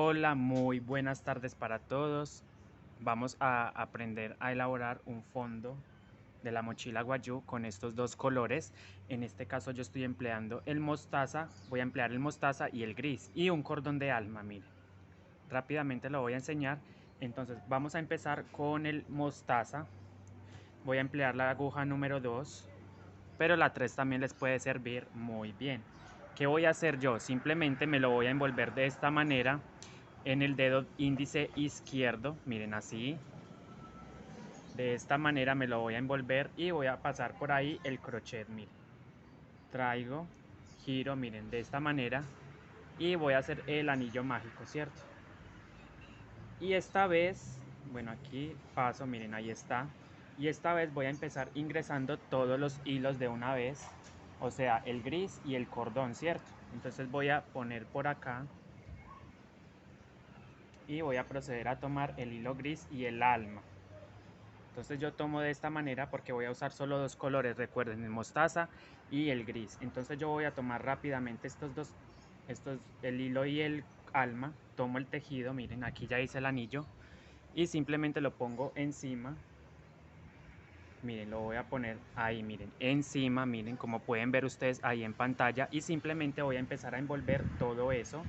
Hola, muy buenas tardes para todos. Vamos a aprender a elaborar un fondo de la mochila Guayú con estos dos colores. En este caso yo estoy empleando el mostaza, voy a emplear el mostaza y el gris y un cordón de alma, miren. Rápidamente lo voy a enseñar. Entonces vamos a empezar con el mostaza. Voy a emplear la aguja número 2, pero la 3 también les puede servir muy bien. ¿Qué voy a hacer yo? Simplemente me lo voy a envolver de esta manera en el dedo índice izquierdo, miren así. De esta manera me lo voy a envolver y voy a pasar por ahí el crochet, miren. Traigo, giro, miren, de esta manera y voy a hacer el anillo mágico, ¿cierto? Y esta vez, bueno, aquí paso, miren, ahí está. Y esta vez voy a empezar ingresando todos los hilos de una vez, o sea, el gris y el cordón, ¿cierto? Entonces voy a poner por acá y voy a proceder a tomar el hilo gris y el alma. Entonces yo tomo de esta manera porque voy a usar solo dos colores, recuerden, el mostaza y el gris. Entonces yo voy a tomar rápidamente estos dos, el hilo y el alma, tomo el tejido, miren, aquí ya hice el anillo y simplemente lo pongo encima. Miren, lo voy a poner ahí, miren, encima, miren, como pueden ver ustedes ahí en pantalla, y simplemente voy a empezar a envolver todo eso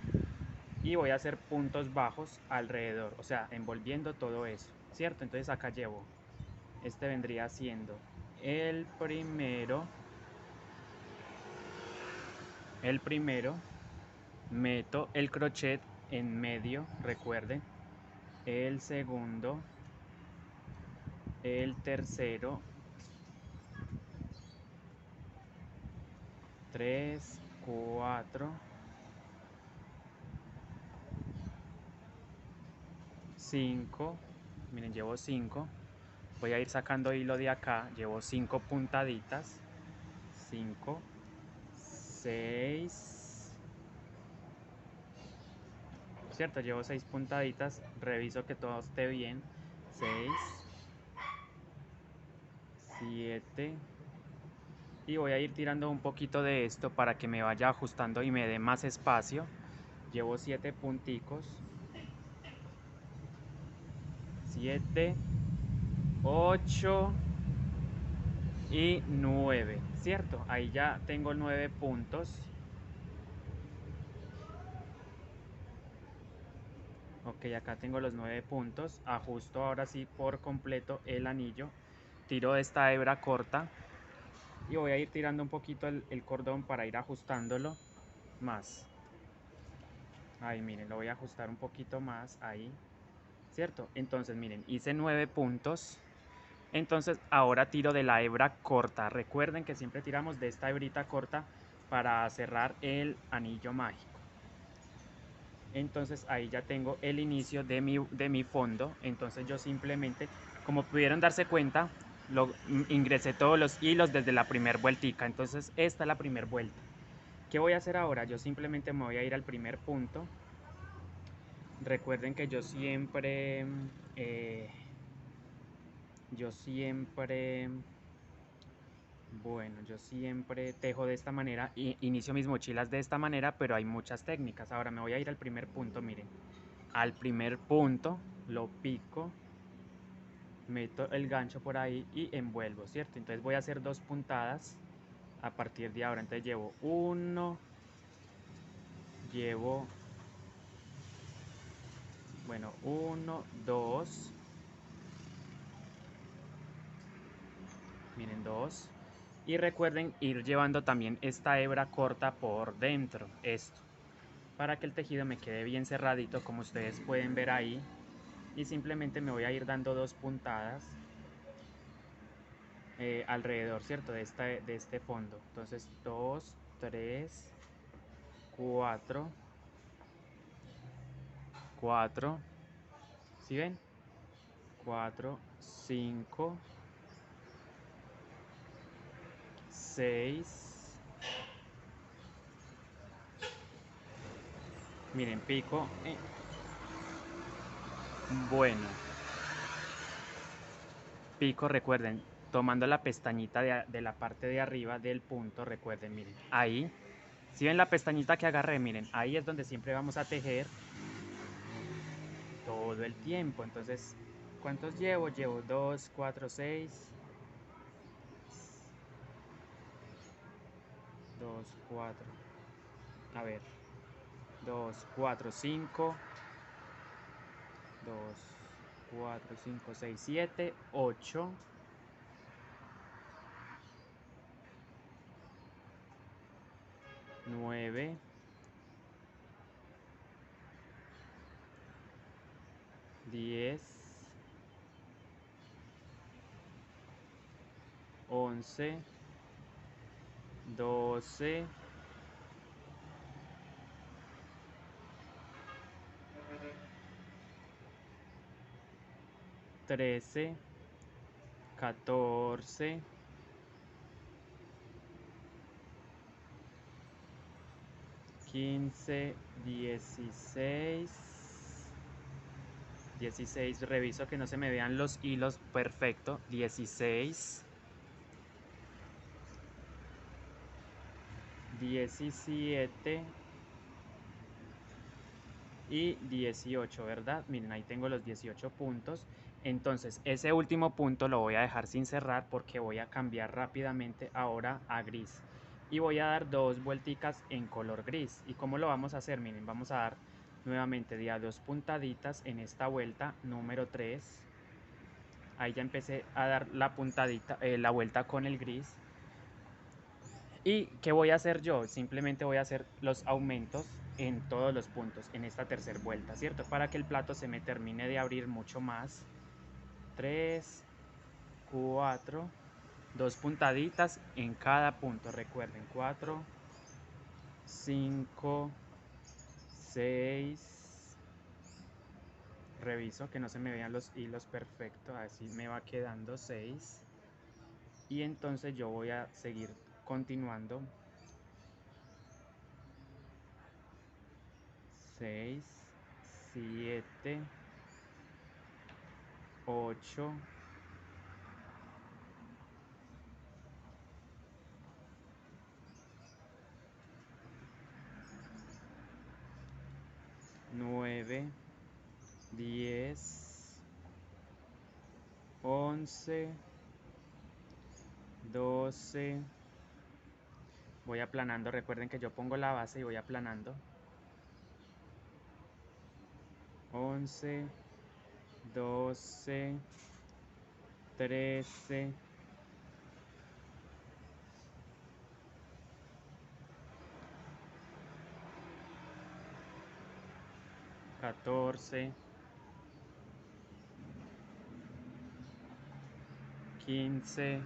y voy a hacer puntos bajos alrededor, o sea, envolviendo todo eso, ¿cierto? Entonces acá llevo, este vendría siendo el primero, meto el crochet en medio, recuerden, el segundo, el tercero, 3, 4, 5, miren, llevo 5, voy a ir sacando hilo de acá, llevo 5 puntaditas, 5, 6, cierto, llevo 6 puntaditas, reviso que todo esté bien, 6, 7, y voy a ir tirando un poquito de esto para que me vaya ajustando y me dé más espacio. Llevo 7 punticos, 7, 8 y 9, ¿cierto? Ahí ya tengo 9 puntos. Ok, acá tengo los 9 puntos. Ajusto ahora sí por completo el anillo. Tiro de esta hebra corta y voy a ir tirando un poquito el cordón para ir ajustándolo más. Ahí miren, lo voy a ajustar un poquito más ahí, ¿cierto? Entonces miren, hice 9 puntos. Entonces ahora tiro de la hebra corta. Recuerden que siempre tiramos de esta hebrita corta para cerrar el anillo mágico. Entonces ahí ya tengo el inicio de mi fondo. Entonces yo simplemente, como pudieron darse cuenta, ingresé todos los hilos desde la primera vueltica. Entonces esta es la primera vuelta. ¿Qué voy a hacer ahora? Yo simplemente me voy a ir al primer punto. Recuerden que yo siempre tejo de esta manera y inicio mis mochilas de esta manera, pero hay muchas técnicas. Ahora me voy a ir al primer punto, miren. Al primer punto lo pico, meto el gancho por ahí y envuelvo, ¿cierto? Entonces voy a hacer 2 puntadas a partir de ahora. Entonces llevo 1, llevo, bueno, 1, 2, miren, 2. Y recuerden ir llevando también esta hebra corta por dentro, esto, para que el tejido me quede bien cerradito, como ustedes pueden ver ahí. Y simplemente me voy a ir dando 2 puntadas alrededor, ¿cierto? De este fondo. Entonces 2, 3, 4, 4, ¿sí ven? 4, 5, 6, miren, pico, bueno, pico, recuerden, tomando la pestañita de la parte de arriba del punto, recuerden, miren, ahí, si ven la pestañita que agarré, miren, ahí es donde siempre vamos a tejer todo el tiempo. Entonces, ¿cuántos llevo? Llevo 2, 4, 6, 2, 4, a ver, 2, 4, 5, 2, 4, 5, 6, 7, 8, 9, 10, 11, 12, 13, 14, 15, 16, 16, reviso que no se me vean los hilos, perfecto, 16, 17 y 18, ¿verdad? Miren, ahí tengo los 18 puntos. Entonces, ese último punto lo voy a dejar sin cerrar porque voy a cambiar rápidamente ahora a gris. Y voy a dar 2 vuelticas en color gris. ¿Y cómo lo vamos a hacer? Miren, vamos a dar nuevamente de a 2 puntaditas en esta vuelta número 3. Ahí ya empecé a dar la puntadita, la vuelta con el gris. ¿Y qué voy a hacer yo? Simplemente voy a hacer los aumentos en todos los puntos en esta tercera vuelta, ¿cierto? Para que el plato se me termine de abrir mucho más. 3, 4, 2 puntaditas en cada punto, recuerden, 4, 5, 6, reviso que no se me vean los hilos, perfecto, así me va quedando 6. Y entonces yo voy a seguir continuando. 6, 7, 8, 9, 10, 11, 12. Voy aplanando, recuerden que yo pongo la base y voy aplanando. 11, 12, 13, 14, 15,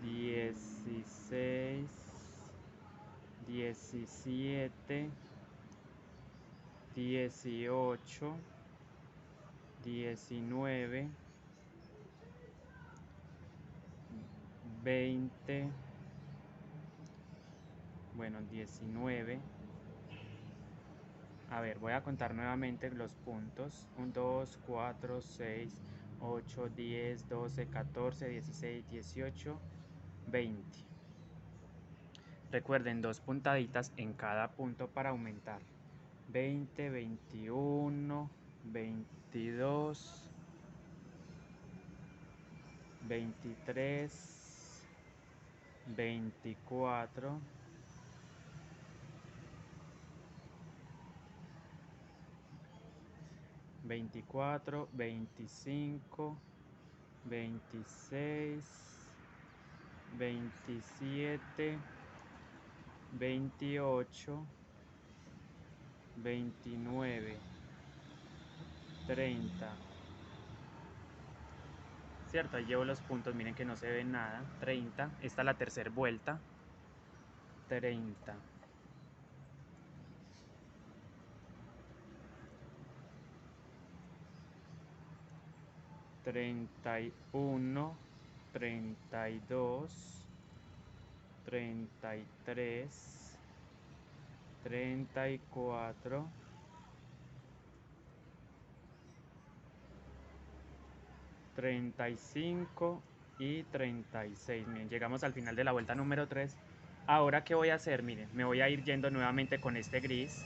16, 17, 18, 19, 20, bueno, 19. A ver, voy a contar nuevamente los puntos. 1, 2, 4, 6, 8, 10, 12, 14, 16, 18, 20. Recuerden, 2 puntaditas en cada punto para aumentar. 20, 21, 22, 23, 24, 24, 25, 26, 27, 28, 29, 30. ¿Cierto? Ahí llevo los puntos, miren que no se ve nada. 30, esta es la tercera vuelta. 30. 31, 32, 33, 34, 35 y 36. Miren, llegamos al final de la vuelta número 3. Ahora, ¿qué voy a hacer? Miren, me voy a ir yendo nuevamente con este gris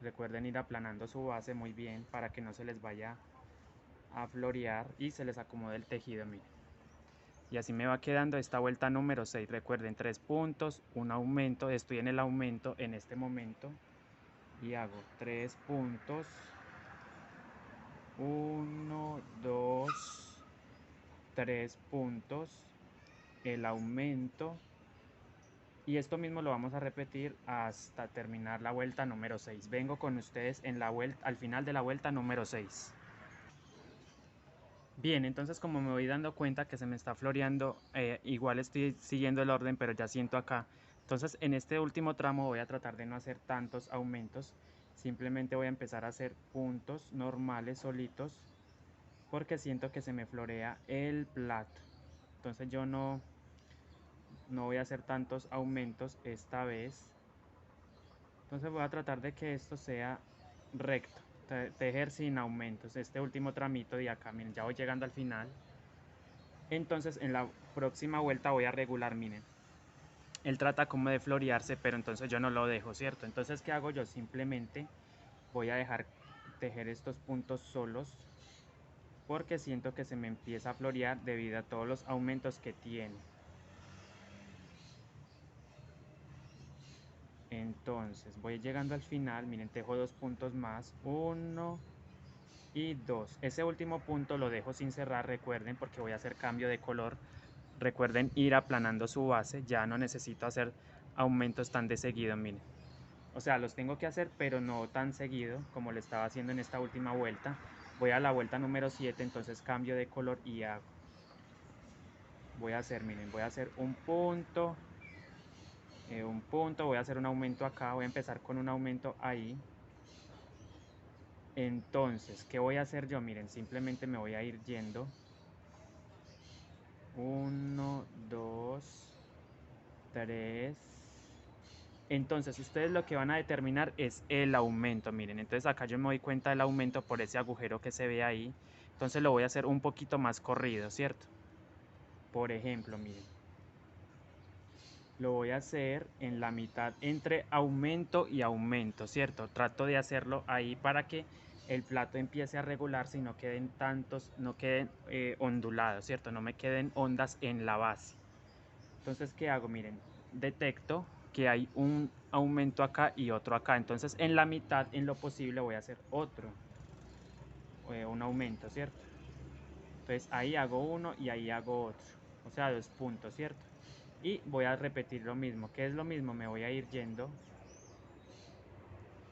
Recuerden ir aplanando su base muy bien para que no se les vaya a florear y se les acomode el tejido, miren. Y así me va quedando esta vuelta número 6. Recuerden, 3 puntos, un aumento. Estoy en el aumento en este momento y hago 3 puntos. 1, 2, 3 puntos, el aumento, y esto mismo lo vamos a repetir hasta terminar la vuelta número 6. Vengo con ustedes en la vuelta, al final de la vuelta número 6. Bien, entonces como me voy dando cuenta que se me está floreando, igual estoy siguiendo el orden, pero ya siento acá. Entonces en este último tramo voy a tratar de no hacer tantos aumentos, simplemente voy a empezar a hacer puntos normales solitos, porque siento que se me florea el plato. Entonces yo no voy a hacer tantos aumentos esta vez. Entonces voy a tratar de que esto sea recto, tejer sin aumentos. Este último tramito de acá, miren, ya voy llegando al final. Entonces en la próxima vuelta voy a regular, miren. Él trata como de florearse, pero entonces yo no lo dejo, ¿cierto? Entonces, ¿qué hago yo? Simplemente voy a dejar tejer estos puntos solos, porque siento que se me empieza a florear debido a todos los aumentos que tiene. Entonces voy llegando al final, miren, tejo 2 puntos más, 1 y 2. Ese último punto lo dejo sin cerrar, recuerden, porque voy a hacer cambio de color. Recuerden ir aplanando su base, ya no necesito hacer aumentos tan de seguido, miren. O sea, los tengo que hacer, pero no tan seguido como lo estaba haciendo en esta última vuelta. Voy a la vuelta número 7, entonces cambio de color y hago. Voy a hacer, miren, voy a hacer un punto, voy a hacer un aumento acá, voy a empezar con un aumento ahí. Entonces, ¿qué voy a hacer yo? Miren, simplemente me voy a ir yendo. 1, 2, 3. Entonces, ustedes lo que van a determinar es el aumento, miren. Entonces, acá yo me doy cuenta del aumento por ese agujero que se ve ahí. Entonces, lo voy a hacer un poquito más corrido, ¿cierto? Por ejemplo, miren. Lo voy a hacer en la mitad entre aumento y aumento, ¿cierto? Trato de hacerlo ahí para que el plato empiece a regularse y no queden tantos, no queden ondulados, ¿cierto? No me queden ondas en la base. Entonces, ¿qué hago? Miren, detecto que hay un aumento acá y otro acá. Entonces, en la mitad, en lo posible, voy a hacer otro, un aumento, ¿cierto? Entonces, ahí hago uno y ahí hago otro. O sea, 2 puntos, ¿cierto? Y voy a repetir lo mismo. ¿Qué es lo mismo? Me voy a ir yendo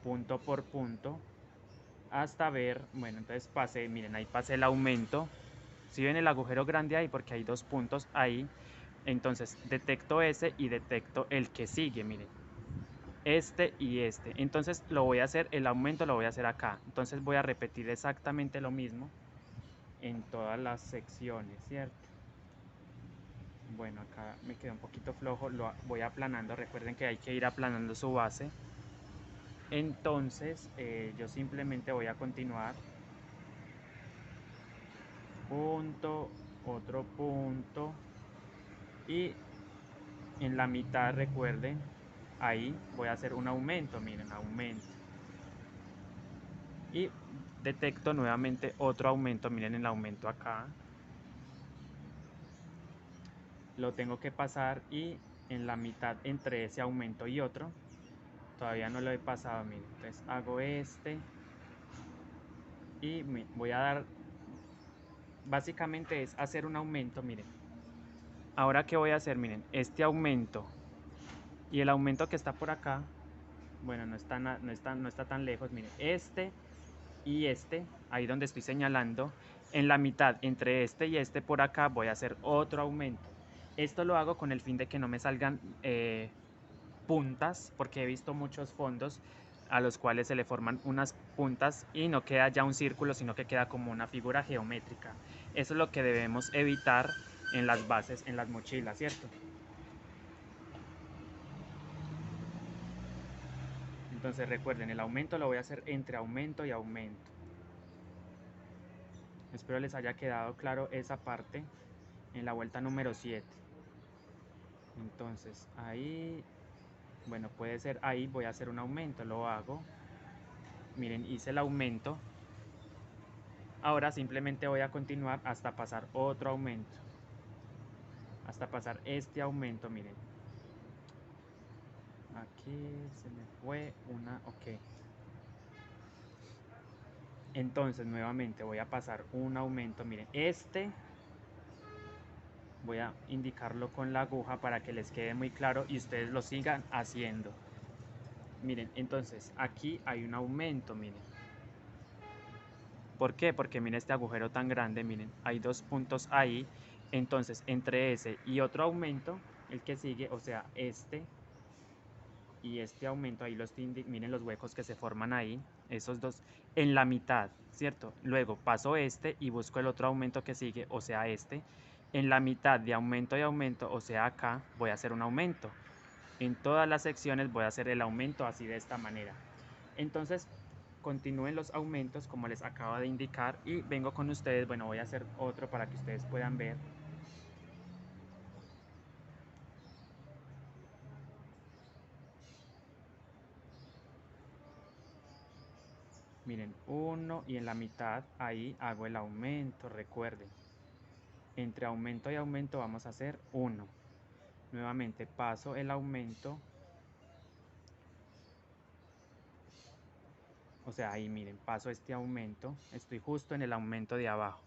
punto por punto hasta ver, bueno, entonces pasé, miren, ahí pasé el aumento. Si ven el agujero grande ahí, porque hay 2 puntos ahí, entonces detecto ese y detecto el que sigue, miren, este y este. Entonces lo voy a hacer, el aumento lo voy a hacer acá. Entonces voy a repetir exactamente lo mismo en todas las secciones, ¿cierto? Bueno, acá me quedó un poquito flojo, lo voy aplanando. Recuerden que hay que ir aplanando su base. Entonces yo simplemente voy a continuar. Punto, otro punto. Y en la mitad, recuerden, ahí voy a hacer un aumento, miren, aumento. Y detecto nuevamente otro aumento, miren el aumento acá. Lo tengo que pasar y en la mitad entre ese aumento y otro, todavía no lo he pasado, miren. Entonces hago este y voy a dar, básicamente es hacer un aumento, miren. Ahora, ¿qué voy a hacer? Miren, este aumento y el aumento que está por acá, bueno, no está tan lejos, miren, este y este, ahí donde estoy señalando, en la mitad entre este y este por acá voy a hacer otro aumento. Esto lo hago con el fin de que no me salgan puntas, porque he visto muchos fondos a los cuales se le forman unas puntas y no queda ya un círculo, sino que queda como una figura geométrica. Eso es lo que debemos evitar en las bases, en las mochilas, ¿cierto? Entonces recuerden, el aumento lo voy a hacer entre aumento y aumento. Espero les haya quedado claro esa parte en la vuelta número 7. Entonces ahí, bueno, puede ser ahí, voy a hacer un aumento, lo hago. miren, hice el aumento. Ahora simplemente voy a continuar hasta pasar otro aumento, hasta pasar este aumento, miren. Aquí se me fue una, ok. Entonces nuevamente voy a pasar un aumento, miren, voy a indicarlo con la aguja para que les quede muy claro y ustedes lo sigan haciendo. Miren, entonces aquí hay un aumento, miren. ¿Por qué? Porque miren este agujero tan grande, miren, hay dos puntos ahí. Entonces, entre ese y otro aumento, el que sigue, o sea, este y este aumento, ahí miren los huecos que se forman ahí, esos dos, en la mitad, ¿cierto? Luego paso este y busco el otro aumento que sigue, o sea, este. En la mitad de aumento y aumento, o sea, acá voy a hacer un aumento. En todas las secciones voy a hacer el aumento así de esta manera. Entonces, continúen los aumentos como les acabo de indicar y vengo con ustedes, bueno, voy a hacer otro para que ustedes puedan ver. Miren, uno y en la mitad ahí hago el aumento, recuerden. Entre aumento y aumento vamos a hacer 1. Nuevamente paso el aumento. O sea, ahí miren, paso este aumento. Estoy justo en el aumento de abajo.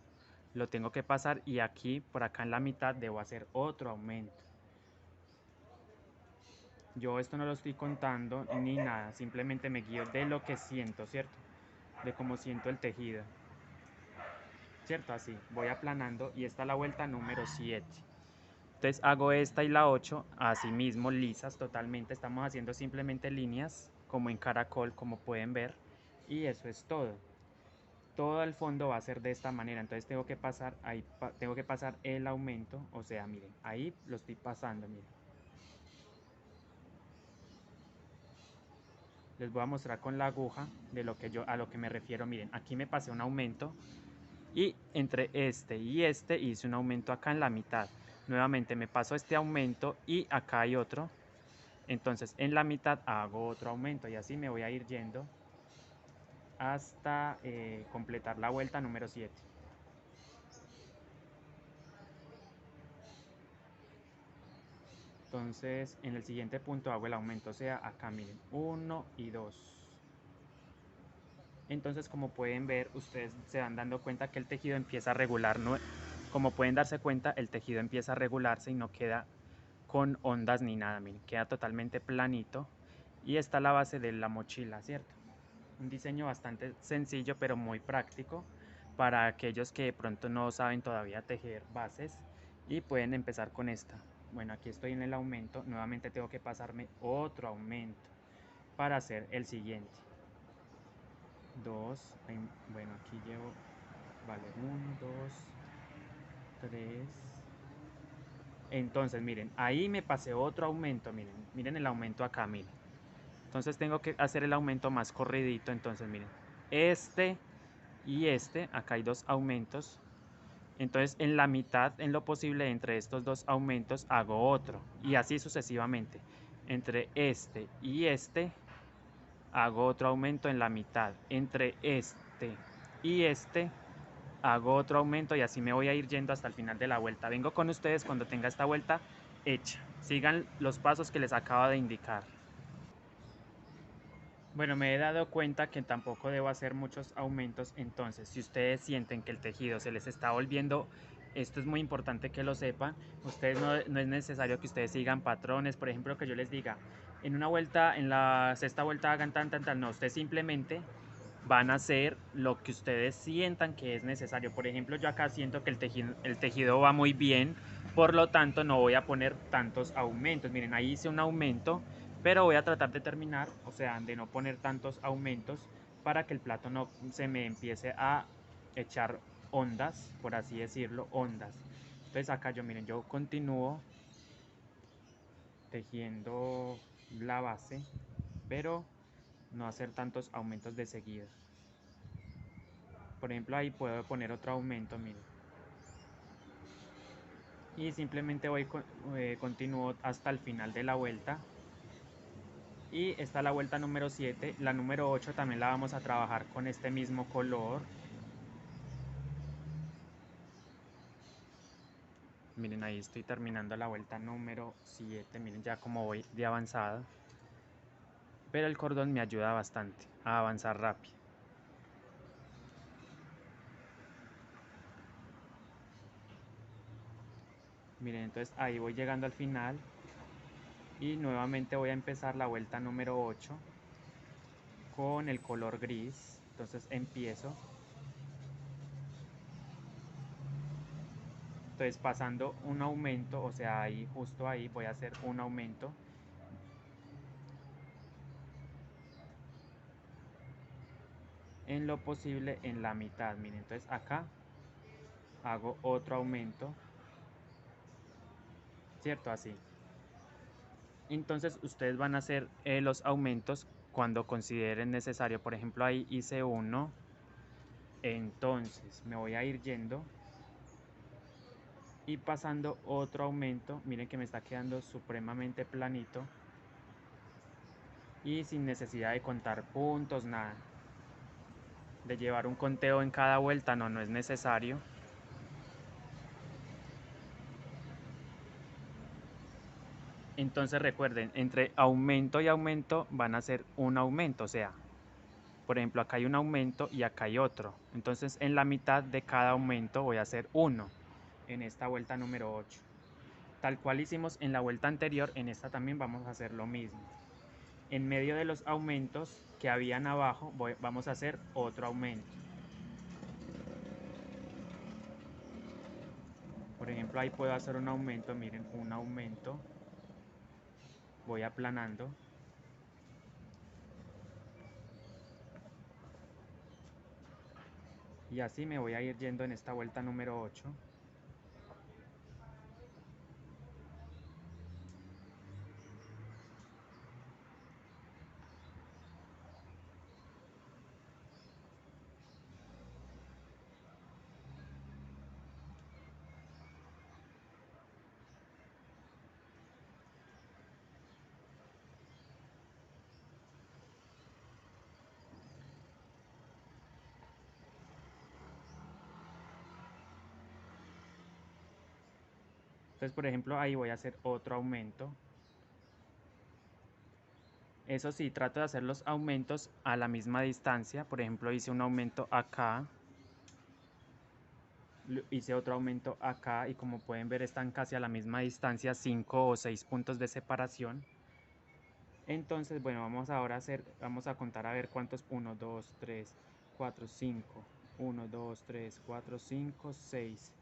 Lo tengo que pasar y aquí, por acá en la mitad, debo hacer otro aumento. Yo esto no lo estoy contando ni nada, simplemente me guío de lo que siento, ¿cierto? De cómo siento el tejido. ¿Cierto? Así, voy aplanando y esta es la vuelta número 7. Entonces hago esta y la 8, así mismo lisas totalmente. Estamos haciendo simplemente líneas como en caracol, como pueden ver. Y eso es todo. Todo el fondo va a ser de esta manera. Entonces tengo que pasar, ahí tengo que pasar el aumento. O sea, miren, ahí lo estoy pasando, miren. Les voy a mostrar con la aguja de lo que a lo que me refiero. Miren, aquí me pasé un aumento y entre este y este hice un aumento acá en la mitad. Nuevamente me paso este aumento y acá hay otro. Entonces en la mitad hago otro aumento y así me voy a ir yendo hasta completar la vuelta número 7. Entonces en el siguiente punto hago el aumento, o sea, acá miren, 1 y 2. Entonces como pueden ver, ustedes se van dando cuenta que el tejido empieza a regular, ¿no? Como pueden darse cuenta, el tejido empieza a regularse y no queda con ondas ni nada, miren, queda totalmente planito. Y esta es la base de la mochila, ¿cierto? Un diseño bastante sencillo pero muy práctico para aquellos que de pronto no saben todavía tejer bases y pueden empezar con esta. Bueno, aquí estoy en el aumento, nuevamente tengo que pasarme otro aumento para hacer el siguiente. 2, bueno, aquí llevo, vale, 1, 2, 3. Entonces, miren, ahí me pasé otro aumento, miren el aumento acá, miren. Entonces tengo que hacer el aumento más corridito, entonces miren, este y este, acá hay dos aumentos. Entonces en la mitad, en lo posible, entre estos dos aumentos hago otro y así sucesivamente. Entre este y este hago otro aumento en la mitad. Entre este y este hago otro aumento y así me voy a ir yendo hasta el final de la vuelta. Vengo con ustedes cuando tenga esta vuelta hecha. Sigan los pasos que les acabo de indicar. Bueno, me he dado cuenta que tampoco debo hacer muchos aumentos, entonces si ustedes sienten que el tejido se les está volviendo, esto es muy importante que lo sepan, ustedes no es necesario que ustedes sigan patrones, por ejemplo, que yo les diga, en una vuelta, en la sexta vuelta hagan tan, no, ustedes simplemente van a hacer lo que ustedes sientan que es necesario. Por ejemplo, yo acá siento que el tejido va muy bien, por lo tanto no voy a poner tantos aumentos. Miren, ahí hice un aumento, pero voy a tratar de terminar, o sea, de no poner tantos aumentos para que el plato no se me empiece a echar ondas, por así decirlo, ondas. Entonces acá miren, yo continúo tejiendo la base, pero no hacer tantos aumentos de seguida. Por ejemplo, ahí puedo poner otro aumento, miren. Y simplemente continúo hasta el final de la vuelta. Y esta es la vuelta número 7. La número 8 también la vamos a trabajar con este mismo color. Miren, ahí estoy terminando la vuelta número 7. Miren ya como voy de avanzada. Pero el cordón me ayuda bastante a avanzar rápido. Miren, entonces ahí voy llegando al final. Y nuevamente voy a empezar la vuelta número 8 con el color gris. Entonces empiezo. Entonces pasando un aumento, o sea, ahí justo ahí voy a hacer un aumento. En lo posible en la mitad, miren, entonces acá hago otro aumento, ¿cierto? Así. Entonces ustedes van a hacer los aumentos cuando consideren necesario. Por ejemplo, ahí hice uno, entonces me voy a ir yendo y pasando otro aumento. Miren que me está quedando supremamente planito y sin necesidad de contar puntos, nada. De llevar un conteo en cada vuelta, no es necesario. Entonces recuerden, entre aumento y aumento van a ser un aumento, o sea, por ejemplo, acá hay un aumento y acá hay otro. Entonces en la mitad de cada aumento voy a hacer uno en esta vuelta número 8. Tal cual hicimos en la vuelta anterior, en esta también vamos a hacer lo mismo. En medio de los aumentos que habían abajo, vamos a hacer otro aumento. Por ejemplo, ahí puedo hacer un aumento, miren, un aumento. Voy aplanando. Y así me voy a ir yendo en esta vuelta número 8. Entonces, por ejemplo, ahí voy a hacer otro aumento. Eso sí, trato de hacer los aumentos a la misma distancia. Por ejemplo, hice un aumento acá. Hice otro aumento acá y como pueden ver están casi a la misma distancia, 5 o 6 puntos de separación. Entonces, bueno, vamos a contar a ver cuántos, 1, 2, 3, 4, 5, 1, 2, 3, 4, 5, 6,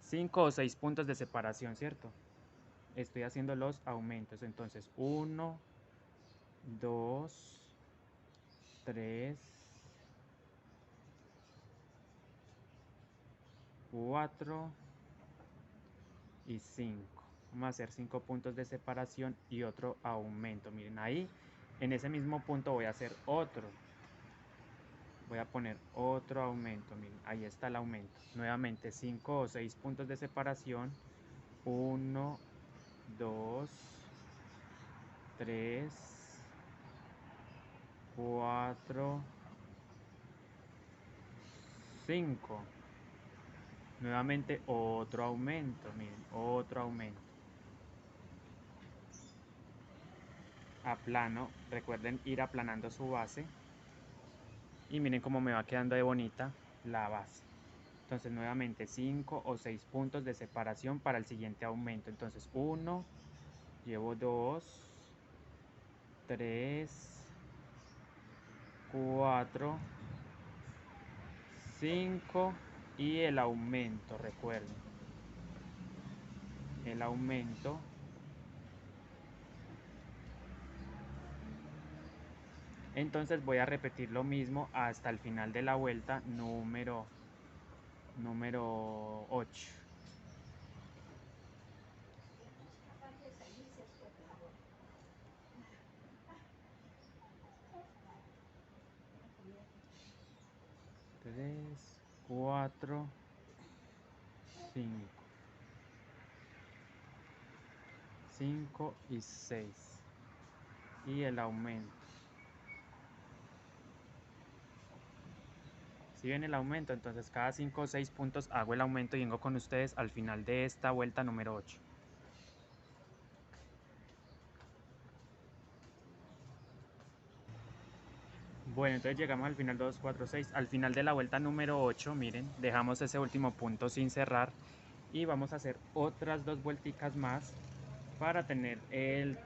5 o 6 puntos de separación, ¿cierto? Estoy haciendo los aumentos, entonces 1, 2, 3, 4 y 5. Vamos a hacer 5 puntos de separación y otro aumento. Miren ahí, en ese mismo punto voy a hacer otro. Voy a poner otro aumento. Miren, ahí está el aumento. Nuevamente 5 o 6 puntos de separación. 1, 2, 3, 4, 5. Nuevamente otro aumento. Miren, otro aumento. Aplano. Recuerden ir aplanando su base. Y miren cómo me va quedando de bonita la base. Entonces nuevamente 5 o 6 puntos de separación para el siguiente aumento. Entonces 1, llevo 2, 3, 4, 5 y el aumento, recuerden. El aumento. Entonces voy a repetir lo mismo hasta el final de la vuelta número 8. Tres, 4, 5. 5 y 6. y el aumento. Si ven el aumento, entonces cada 5 o 6 puntos hago el aumento y vengo con ustedes al final de esta vuelta número 8. Bueno, entonces llegamos al final 2, 4, 6. Al final de la vuelta número 8, miren, dejamos ese último punto sin cerrar y vamos a hacer otras 2 vuelticas más para tener el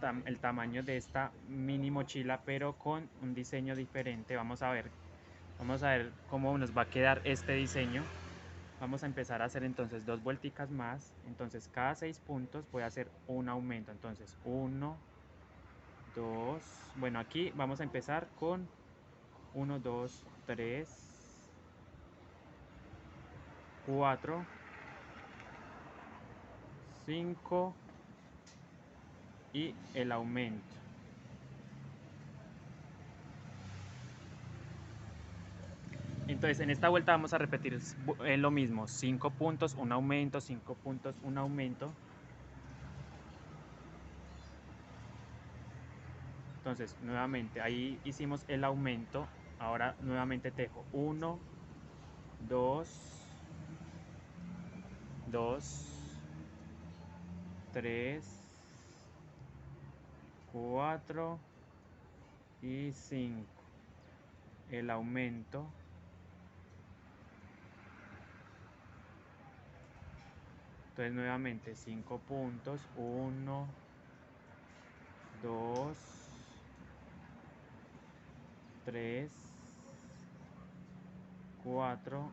tamaño de esta mini mochila, pero con un diseño diferente. Vamos a ver cómo nos va a quedar este diseño. Vamos a empezar a hacer entonces 2 vuelticas más. Entonces cada 6 puntos voy a hacer un aumento. Entonces 1, 2, bueno, aquí vamos a empezar con 1, 2, 3, 4, 5 y el aumento. Entonces en esta vuelta vamos a repetir lo mismo, 5 puntos, un aumento, 5 puntos, un aumento. Entonces nuevamente ahí hicimos el aumento, ahora nuevamente tejo 1, 2, 2, 3, 4 y 5. El aumento. Entonces nuevamente 5 puntos, 1, 2, 3, 4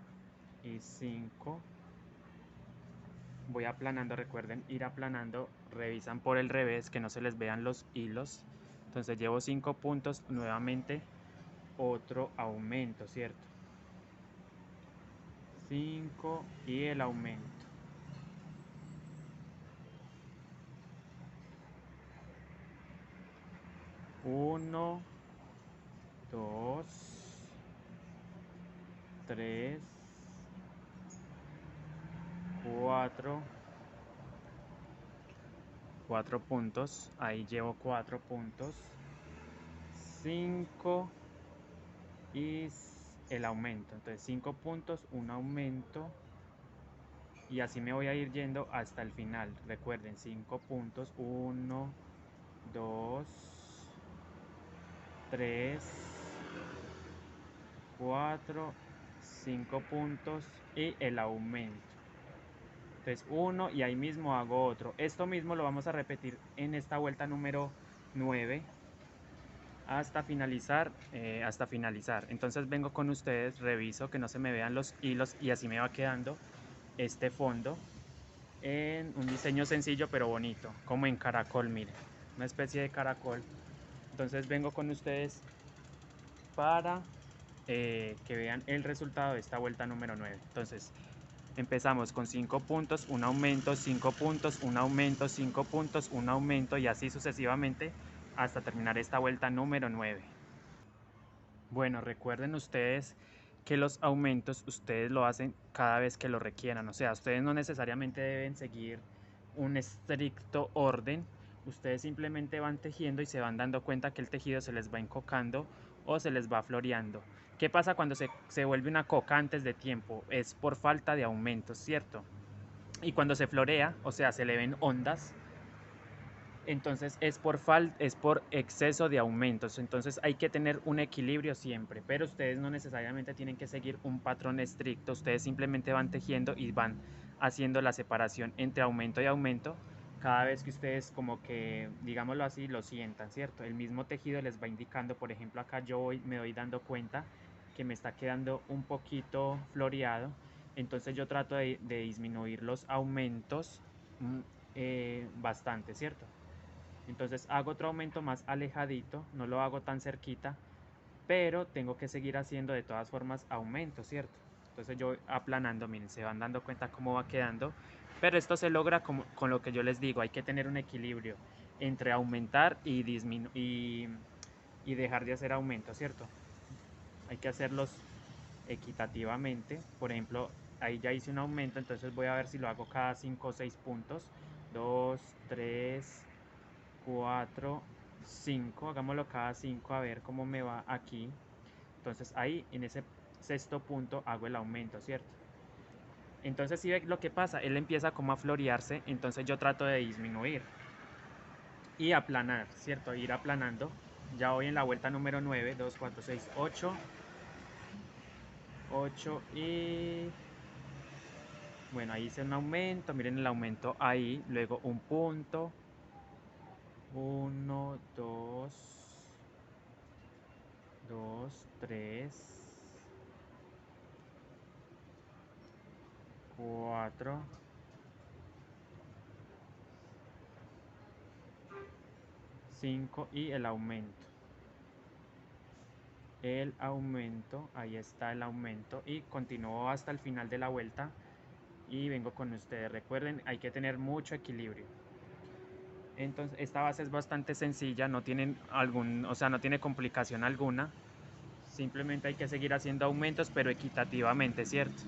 y 5. Voy aplanando, recuerden ir aplanando, revisan por el revés que no se les vean los hilos. Entonces llevo 5 puntos, nuevamente otro aumento, ¿cierto? 5 y el aumento. Uno, 2, 3, 4, 4 puntos, ahí llevo 4 puntos, 5 y el aumento. Entonces 5 puntos, un aumento y así me voy a ir yendo hasta el final. Recuerden, 5 puntos, 1, 2, 3, 4, 5 puntos y el aumento. Entonces 1 y ahí mismo hago otro. Esto mismo lo vamos a repetir en esta vuelta número 9 hasta finalizar, Entonces vengo con ustedes, reviso que no se me vean los hilos y así me va quedando este fondo en un diseño sencillo pero bonito, como en caracol, miren, una especie de caracol. Entonces vengo con ustedes para que vean el resultado de esta vuelta número 9. Entonces empezamos con 5 puntos, un aumento, 5 puntos, un aumento, 5 puntos, un aumento y así sucesivamente hasta terminar esta vuelta número 9. Bueno, recuerden ustedes que los aumentos ustedes lo hacen cada vez que lo requieran, o sea, ustedes no necesariamente deben seguir un estricto orden, ustedes simplemente van tejiendo y se van dando cuenta que el tejido se les va encocando o se les va floreando. ¿Qué pasa cuando se vuelve una coca antes de tiempo? Es por falta de aumentos, ¿cierto? Y cuando se florea, o sea, se le ven ondas, entonces es por exceso de aumentos. Entonces hay que tener un equilibrio siempre, pero ustedes no necesariamente tienen que seguir un patrón estricto, ustedes simplemente van tejiendo y van haciendo la separación entre aumento y aumento cada vez que ustedes como que, digámoslo así, lo sientan, ¿cierto? El mismo tejido les va indicando, por ejemplo, acá me doy dando cuenta que me está quedando un poquito floreado, entonces yo trato de disminuir los aumentos bastante, ¿cierto? Entonces hago otro aumento más alejadito, no lo hago tan cerquita, pero tengo que seguir haciendo de todas formas aumento, ¿cierto? Entonces yo aplanando, miren, se van dando cuenta cómo va quedando, pero esto se logra con lo que yo les digo, hay que tener un equilibrio entre aumentar y dejar de hacer aumento, ¿cierto? Hay que hacerlos equitativamente, por ejemplo, ahí ya hice un aumento, entonces voy a ver si lo hago cada 5 o 6 puntos, 2, 3, 4, 5, hagámoslo cada 5 a ver cómo me va aquí. Entonces ahí en ese sexto punto hago el aumento, ¿cierto? Entonces si ve lo que pasa, él empieza como a florearse, entonces yo trato de disminuir y aplanar, ¿cierto? Ir aplanando. Ya voy en la vuelta número 9, 2, 4, 6, 8. 8 y... Bueno, ahí hice un aumento, miren el aumento ahí, luego un punto. 1, 2, 2, 3, 4, 5 y el aumento. El aumento, ahí está el aumento y continúo hasta el final de la vuelta y vengo con ustedes. Recuerden, hay que tener mucho equilibrio. Entonces, esta base es bastante sencilla, no tiene no tiene complicación alguna. Simplemente hay que seguir haciendo aumentos, pero equitativamente, ¿cierto?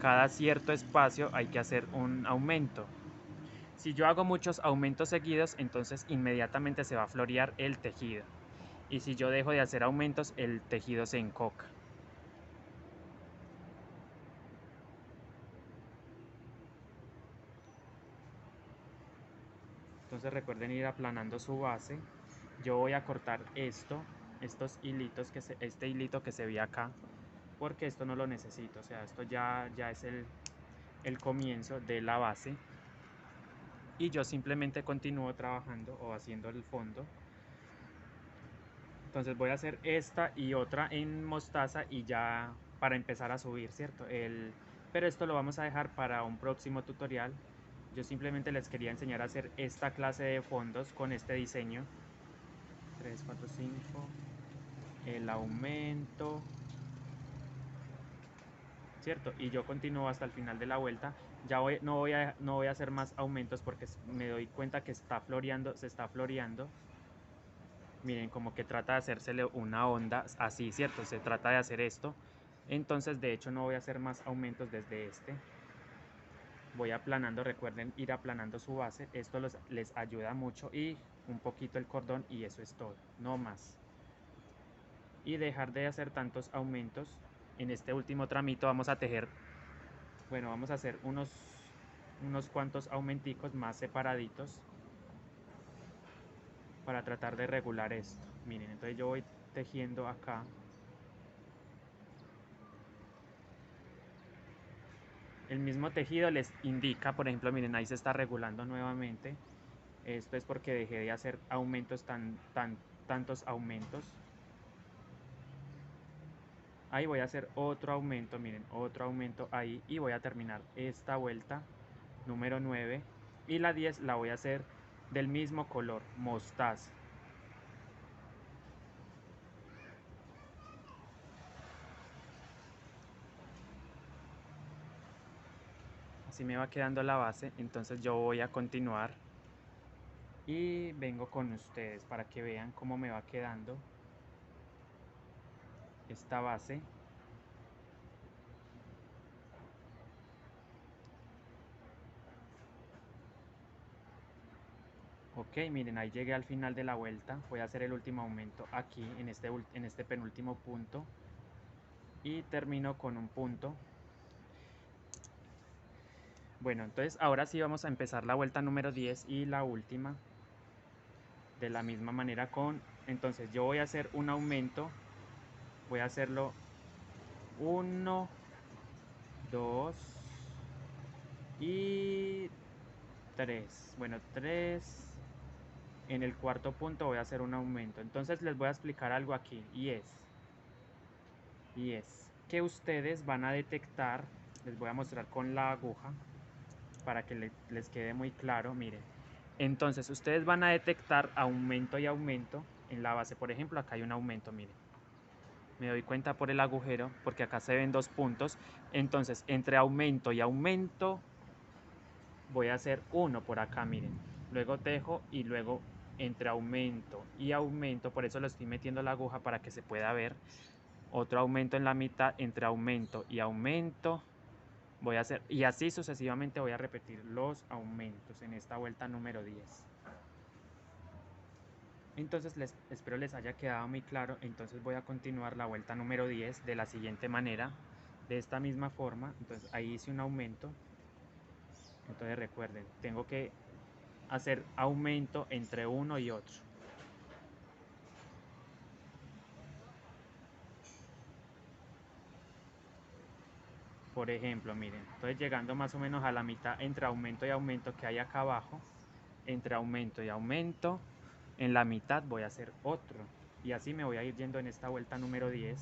Cada cierto espacio hay que hacer un aumento. Si yo hago muchos aumentos seguidos, entonces inmediatamente se va a florear el tejido. Y si yo dejo de hacer aumentos, el tejido se encoca. Entonces recuerden ir aplanando su base. Yo voy a cortar estos hilitos, este hilito que se ve acá, porque esto no lo necesito. O sea, esto ya es el comienzo de la base. Y yo simplemente continúo trabajando o haciendo el fondo. Entonces voy a hacer esta y otra en mostaza y ya para empezar a subir, ¿cierto? Pero esto lo vamos a dejar para un próximo tutorial. Yo simplemente les quería enseñar a hacer esta clase de fondos con este diseño. 3, 4, 5. El aumento, ¿cierto? Y yo continúo hasta el final de la vuelta. No voy a hacer más aumentos porque me doy cuenta que está floreando, se está floreando. Miren, como que trata de hacérsele una onda así, ¿cierto? Se trata de hacer esto. Entonces, de hecho, no voy a hacer más aumentos desde este. Voy aplanando, recuerden ir aplanando su base. Esto les ayuda mucho y un poquito el cordón y eso es todo, no más. Y dejar de hacer tantos aumentos. En este último tramito vamos a tejer, bueno, vamos a hacer unos cuantos aumenticos más separaditos para tratar de regular esto. Miren, entonces yo voy tejiendo acá. El mismo tejido les indica, por ejemplo, miren, ahí se está regulando nuevamente. Esto es porque dejé de hacer aumentos, tantos aumentos. Ahí voy a hacer otro aumento, miren, otro aumento ahí y voy a terminar esta vuelta número 9 y la 10 la voy a hacer del mismo color, mostaza. Así me va quedando la base, entonces yo voy a continuar y vengo con ustedes para que vean cómo me va quedando esta base. Ok, miren, ahí llegué al final de la vuelta. Voy a hacer el último aumento aquí, en este penúltimo punto. Y termino con un punto. Bueno, entonces ahora sí vamos a empezar la vuelta número 10 y la última. De la misma manera entonces yo voy a hacer un aumento. Voy a hacerlo 1, 2 y 3. Bueno, 3. En el cuarto punto voy a hacer un aumento. Entonces les voy a explicar algo aquí y es que ustedes van a detectar, les voy a mostrar con la aguja para que les quede muy claro, miren. Entonces ustedes van a detectar aumento y aumento en la base. Por ejemplo, acá hay un aumento, miren. Me doy cuenta por el agujero porque acá se ven dos puntos. Entonces, entre aumento y aumento voy a hacer uno por acá, miren. Luego tejo y luego entre aumento y aumento, por eso lo estoy metiendo la aguja para que se pueda ver. Otro aumento en la mitad, entre aumento y aumento voy a hacer, y así sucesivamente voy a repetir los aumentos en esta vuelta número 10. Entonces espero les haya quedado muy claro. Entonces voy a continuar la vuelta número 10 de la siguiente manera, de esta misma forma. Entonces ahí hice un aumento. Entonces recuerden, tengo que hacer aumento entre uno y otro. Por ejemplo, miren, estoy llegando más o menos a la mitad entre aumento y aumento que hay acá abajo. Entre aumento y aumento, en la mitad voy a hacer otro. Y así me voy a ir yendo en esta vuelta número 10.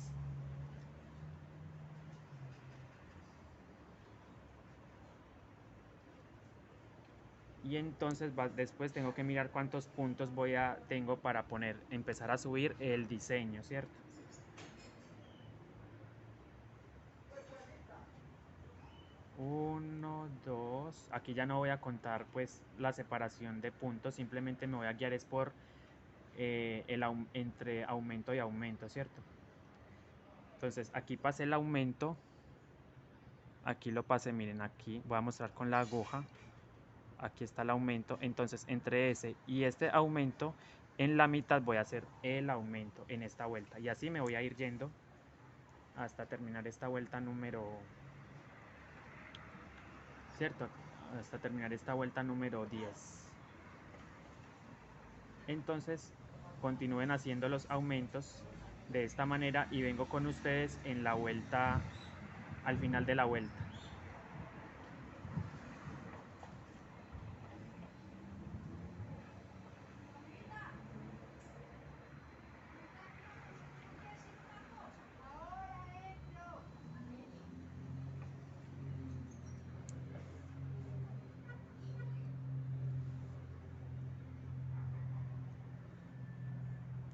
Y entonces después tengo que mirar cuántos puntos tengo para empezar a subir el diseño, ¿cierto? Uno, dos, aquí ya no voy a contar pues la separación de puntos, simplemente me voy a guiar es por entre aumento y aumento, ¿cierto? Entonces aquí pasé el aumento, aquí lo pasé, miren, aquí voy a mostrar con la aguja, aquí está el aumento, entonces entre ese y este aumento, en la mitad voy a hacer el aumento en esta vuelta, y así me voy a ir yendo hasta terminar esta vuelta número, ¿cierto? Hasta terminar esta vuelta número 10. Entonces continúen haciendo los aumentos de esta manera y vengo con ustedes en la vuelta, al final de la vuelta.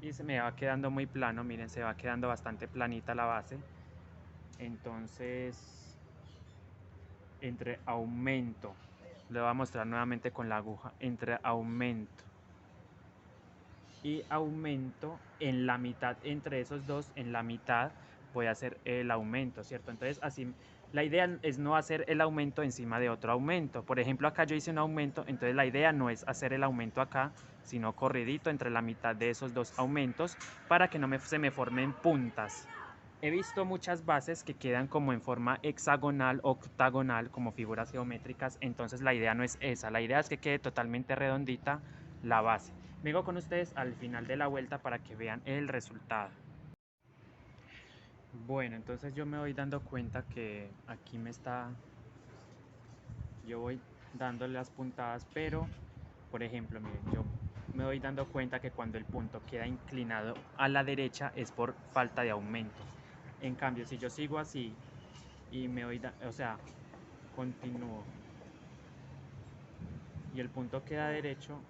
Y se me va quedando muy plano, miren, se va quedando bastante planita la base. Entonces, entre aumento, le voy a mostrar nuevamente con la aguja, entre aumento y aumento, en la mitad, entre esos dos, en la mitad voy a hacer el aumento, ¿cierto? Entonces así, la idea es no hacer el aumento encima de otro aumento. Por ejemplo, acá yo hice un aumento, entonces la idea no es hacer el aumento acá, sino corridito entre la mitad de esos dos aumentos para que no se me formen puntas. He visto muchas bases que quedan como en forma hexagonal o octagonal, como figuras geométricas, entonces la idea no es esa, la idea es que quede totalmente redondita la base. Vengo con ustedes al final de la vuelta para que vean el resultado. Bueno, entonces yo me voy dando cuenta que aquí yo voy dándole las puntadas, pero, por ejemplo, miren, yo me voy dando cuenta que cuando el punto queda inclinado a la derecha es por falta de aumento. En cambio, si yo sigo así y o sea, continúo y el punto queda derecho,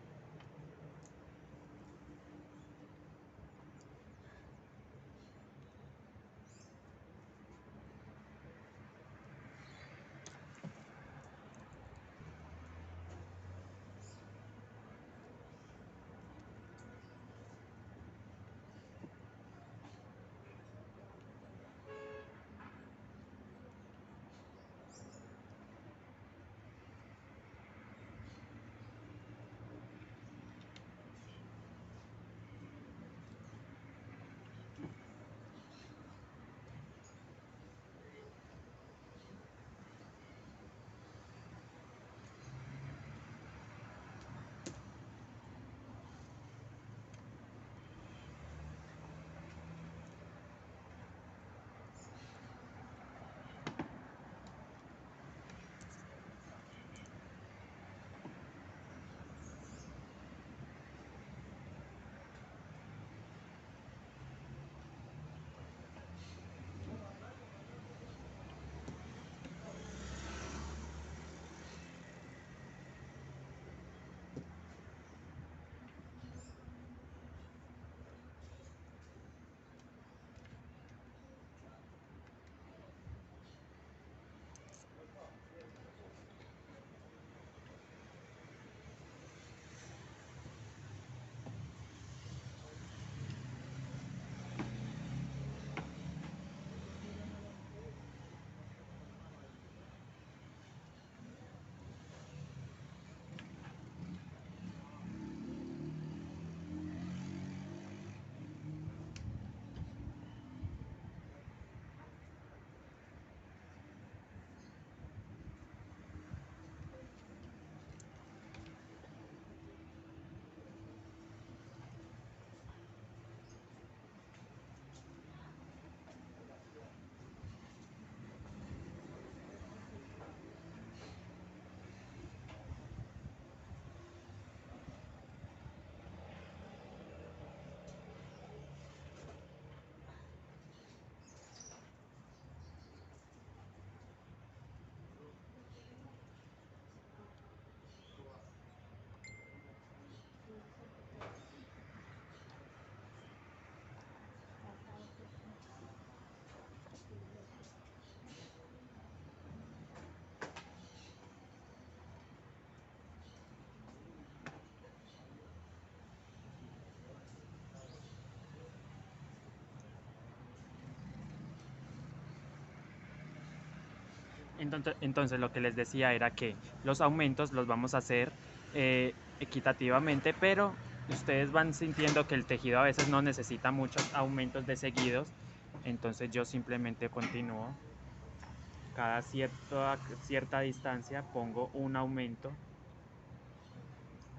Entonces lo que les decía era que los aumentos los vamos a hacer equitativamente, pero ustedes van sintiendo que el tejido a veces no necesita muchos aumentos de seguidos, entonces yo simplemente continúo. Cada cierta distancia pongo un aumento.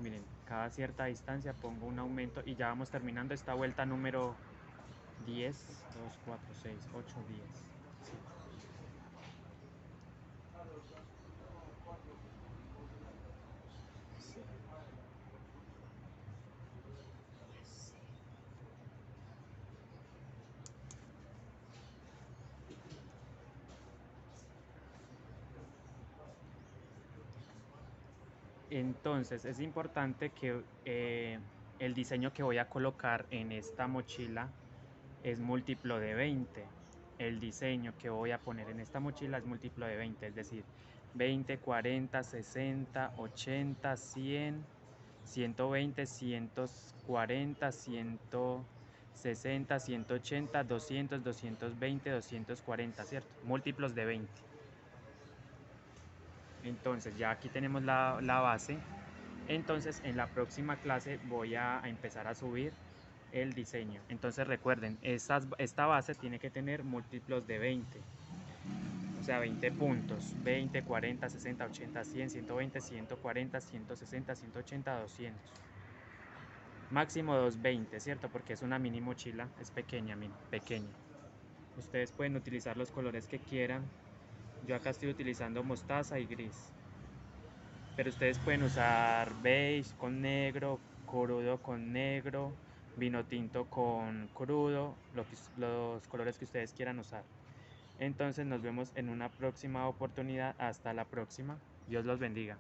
Miren, cada cierta distancia pongo un aumento y ya vamos terminando esta vuelta número 10, 2, 4, 6, 8, 10. Sí. Sí. Entonces es importante que el diseño que voy a colocar en esta mochila es múltiplo de 20. El diseño que voy a poner en esta mochila es múltiplo de 20, es decir, 20, 40, 60, 80, 100, 120, 140, 160, 180, 200, 220, 240, ¿cierto? Múltiplos de 20. Entonces ya aquí tenemos la base. Entonces en la próxima clase voy a empezar a subir el diseño. Entonces recuerden, esta base tiene que tener múltiplos de 20. O sea, 20 puntos. 20, 40, 60, 80, 100, 120, 140, 160, 180, 200. Máximo 220, ¿cierto? Porque es una mini mochila, es pequeña, pequeña. Ustedes pueden utilizar los colores que quieran. Yo acá estoy utilizando mostaza y gris. Pero ustedes pueden usar beige con negro, crudo con negro, vino tinto con crudo, los colores que ustedes quieran usar. Entonces nos vemos en una próxima oportunidad. Hasta la próxima. Dios los bendiga.